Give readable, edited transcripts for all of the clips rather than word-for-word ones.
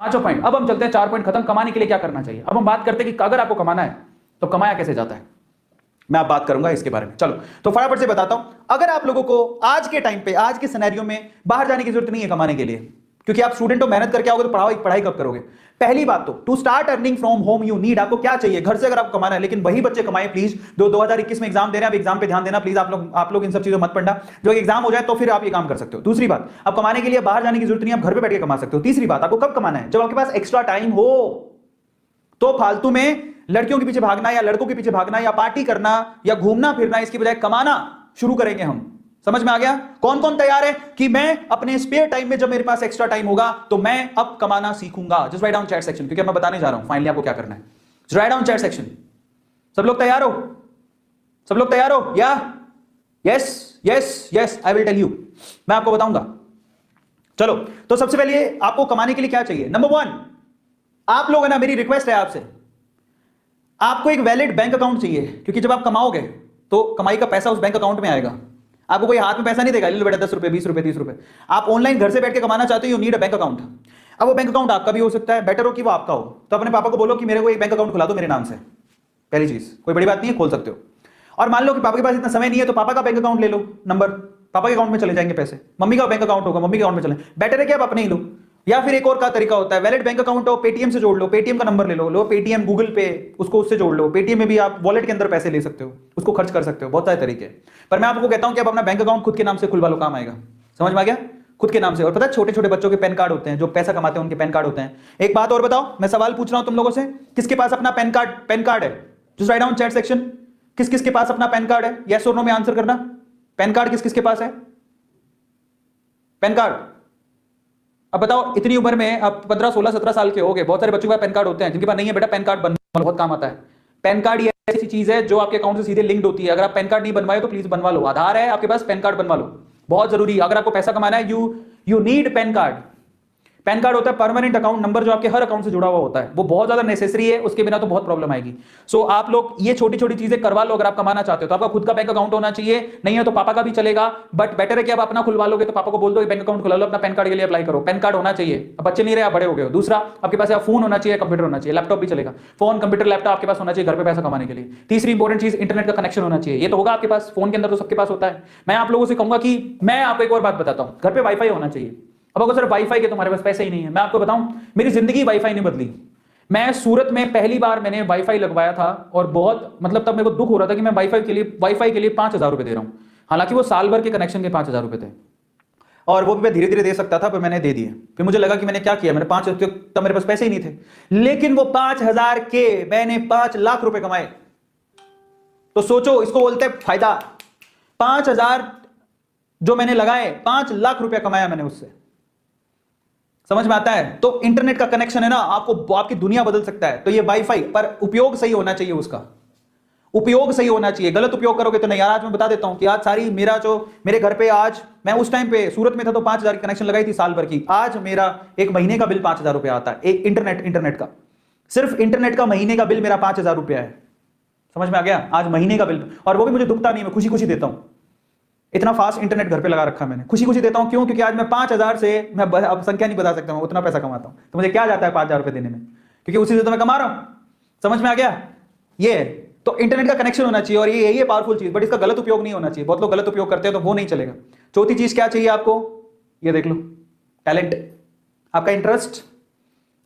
पांचों पॉइंट। अब हम चलते हैं 4 पॉइंट खत्म। कमाने के लिए क्या करना चाहिए। अब हम बात करते हैं कि अगर आपको कमाना है तो कमाया कैसे जाता है, मैं आप बात करूंगा इसके बारे में। चलो तो फटाफट से बताता हूं। अगर आप लोगों को आज के टाइम पे, आज के सिनेरियो में बाहर जाने की जरूरत नहीं है कमाने के लिए, क्योंकि आप स्टूडेंट हो, मेहनत करके आओगे तो पढ़ाई कब करोगे। पहली बात तो to start earning from home you need, आपको क्या चाहिए घर से अगर आपको कमाना है। लेकिन वही बच्चे कमाएं प्लीज जो 2021 में एग्जाम दे रहे हैं। अब एग्जाम पे ध्यान देना प्लीज, आप लोग इन सब चीजों मत पढ़ना। जो एग्जाम हो जाए तो फिर आप ये काम कर सकते हो। दूसरी बात, अब कमाने के लिए बाहर जाने की जरूरत नहीं, आप घर पे बैठ के कमा सकते हो। तीसरी बात, आपको कब कमाना है, जब आपके पास एक्स्ट्रा टाइम हो। तो फालतू में लड़कियों के पीछे भागना या लड़कों के पीछे भागना या पार्टी करना या घूमना फिरना, इसकी बजाय कमाना शुरू करेंगे हम। समझ में आ गया। कौन कौन तैयार है कि मैं अपने स्पेयर टाइम में, जब मेरे पास एक्स्ट्रा टाइम होगा तो मैं अब कमाना सीखूंगा। Just write down chat section, क्योंकि मैं बताने जा रहा हूं फाइनली आपको क्या करना है। Just write down chat section. सब लोग तैयार हो, सब लोग तैयार हो या yes yes yes, I will tell you, मैं आपको बताऊंगा। चलो तो सबसे पहले आपको कमाने के लिए क्या चाहिए। नंबर 1, आप लोग है ना, मेरी रिक्वेस्ट है आपसे, आपको एक वैलिड बैंक अकाउंट चाहिए। क्योंकि जब आप कमाओगे तो कमाई का पैसा उस बैंक अकाउंट में आएगा। आपको कोई हाथ में पैसा नहीं देगा, ले लो बेटा 10 रुपए 20 रुपए 30 रुपए। आप ऑनलाइन घर से बैठ के कमाना चाहते हो, you need a bank account. अब वो बैंक अकाउंट आपका भी हो सकता है, बेटर हो कि वो आपका हो। तो अपने पापा को बोलो कि मेरे को एक बैंक अकाउंट खुला दो मेरे नाम से। पहली चीज, कोई बड़ी बात नहीं है, खोल सकते हो। और मान लो कि पापा के पास इतना समय नहीं है तो पापा का बैंक अकाउंट ले लो, नंबर पापा के अकाउंट में चले जाएंगे पैसे। मम्मी का बैंक अकाउंट होगा, मम्मी के अकाउंट में चले। बेटर है कि आप अपने ही लो। या फिर एक और का तरीका होता है, वैलिड बैंक अकाउंट हो, पेटीएम से जोड़ लो, पेटीएम का नंबर ले लो पेटीएम गूगल पे, उसको उससे जोड़ लो। पेटीएम में भी आप वॉलेट के अंदर पैसे ले सकते हो, उसको खर्च कर सकते हो। बहुत सारे तरीके। पर मैं आपको कहता हूं कि आप अपना बैंक अकाउंट खुद के नाम से खुलवा लो, काम आएगा। समझ में आ गया, खुद के नाम से। और पता है छोटे छोटे बच्चों के पैन कार्ड होते हैं, जो पैसा कमाते हैं उनके पैन कार्ड होते हैं। एक बात और बताओ, मैं सवाल पूछ रहा हूं तुम लोगों से, किसके पास अपना पैन कार्ड है। Just write down chat section, किस किस के पास अपना पैन कार्ड है, यस और नो में आंसर करना। पैन कार्ड किस किस के पास है, पैन कार्ड। अब बताओ, इतनी उम्र में अब 15 16 17 साल के हो गए, बहुत सारे बच्चों के पास पैन कार्ड होते हैं। जिनके पास नहीं है बेटा, पैन कार्ड बनवा, बहुत काम आता है। पैन कार्ड ये ऐसी चीज है जो आपके अकाउंट से सीधे लिंक्ड होती है। अगर आप पैन कार्ड नहीं बनवाए तो प्लीज बनवा लो। आधार है आपके पास, पैन कार्ड बनवा लो, बहुत जरूरी। अगर आपको पैसा कमाना है, you need pan card. Pan card होता है परमानेंट अकाउंट नंबर, जो आपके हर अकाउंट से जुड़ा हुआ होता है। वो बहुत ज्यादा नेसेसरी है, उसके बिना तो बहुत प्रॉब्लम आएगी। सो आप लोग ये छोटी छोटी चीजें करवा लो। अगर आप कमाना चाहते हो तो आपका खुद का बैंक अकाउंट होना चाहिए, नहीं है तो पापा का भी चलेगा। बट बेटर है कि आप अपना खुलवा लोगे तो पापा को बोल दो बैंक अकाउंट खुला लो, अपना पैन कार्ड के लिए अप्लाई करो। पैन कार्ड होना चाहिए। अब बच्चे नहीं रहे, आप बड़े हो गए हो। दूसरा, आपके पास फोन होना चाहिए, कंप्यूटर होना चाहिए, लैपटॉप भी चलेगा। फोन कंप्यूटर लैपटॉप आपके पास होना चाहिए घर पे पैसा कमाने के लिए। तीसरी इंपॉर्टेंट चीज, इंटरनेट का कनेक्शन होना चाहिए। ये तो होगा आपके पास, फोन के अंदर तो सबके पास होता है। मैं आप लोगों से कहूंगा कि मैं आपको एक और बात बताता हूं, घर पे वाईफाई होना चाहिए। अब अगर सर वाईफाई के तुम्हारे पास पैसे ही नहीं है, मैं आपको बताऊं, मेरी जिंदगी वाईफाई ने बदली। मैं सूरत में पहली बार मैंने वाईफाई लगवाया था और बहुत मतलब तब मेरे को दुख हो रहा था कि मैं वाईफाई के लिए 5,000 रुपए दे रहा हूं। हालांकि वो साल भर के कनेक्शन के 5,000 रुपए थे और वो भी मैं धीरे धीरे दे सकता था, पर मैंने दे दिए। फिर मुझे लगा कि मैंने क्या किया, मैंने 5 तब मेरे पास पैसे ही नहीं थे। लेकिन वो 5,000 के मैंने 5 लाख रुपए कमाए। तो सोचो, इसको बोलते हैं फायदा। 5,000 जो मैंने लगाए, 5 लाख रुपया कमाया मैंने उससे। समझ में आता है। तो इंटरनेट का कनेक्शन है ना, आपको आपकी दुनिया बदल सकता है। तो ये वाईफाई, पर उपयोग सही होना चाहिए, उसका उपयोग सही होना चाहिए। गलत उपयोग करोगे तो नहीं। यार आज मैं बता देता हूं कि आज सारी मेरे घर पे, आज मैं उस टाइम पे सूरत में था तो 5,000 की कनेक्शन लगाई थी साल भर की। आज मेरा एक महीने का बिल 5,000 रुपया आता है। एक इंटरनेट का, सिर्फ इंटरनेट का महीने का बिल मेरा 5,000 रुपया है। समझ में आ गया, आज महीने का बिल। और वो भी मुझे दुखता नहीं, मैं खुशी खुशी देता हूं। इतना फास्ट इंटरनेट घर पे लगा रखा मैंने, खुशी खुशी देता हूं। क्यों? क्योंकि आज मैं 5,000 से, मैं अब संख्या नहीं बता सकता, मैं उतना पैसा कमाता हूं। तो मुझे क्या जाता है 5,000 रुपए देने में, क्योंकि उसी से तो मैं कमा रहा हूं। समझ में आ गया। ये तो इंटरनेट का कनेक्शन होना चाहिए और ये पावरफुल चीज, बट इसका गलत उपयोग नहीं होना चाहिए। बहुत लोग गलत उपयोग करते हैं तो वो नहीं चलेगा। चौथी चीज क्या चाहिए आपको, ये देख लो, टैलेंट। आपका इंटरेस्ट,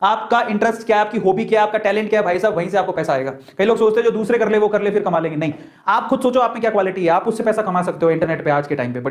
आपका इंटरेस्ट क्या है, आपकी हॉबी क्या है, आपका टैलेंट क्या है, भाई साहब, वहीं से आपको पैसा आएगा। कई लोग सोचते हैं जो दूसरे कर ले वो कर ले फिर कमा लेंगे। नहीं, आप खुद सोचो आप में क्या क्वालिटी है, आप उससे पैसा कमा सकते हो इंटरनेट पे आज के टाइम पे।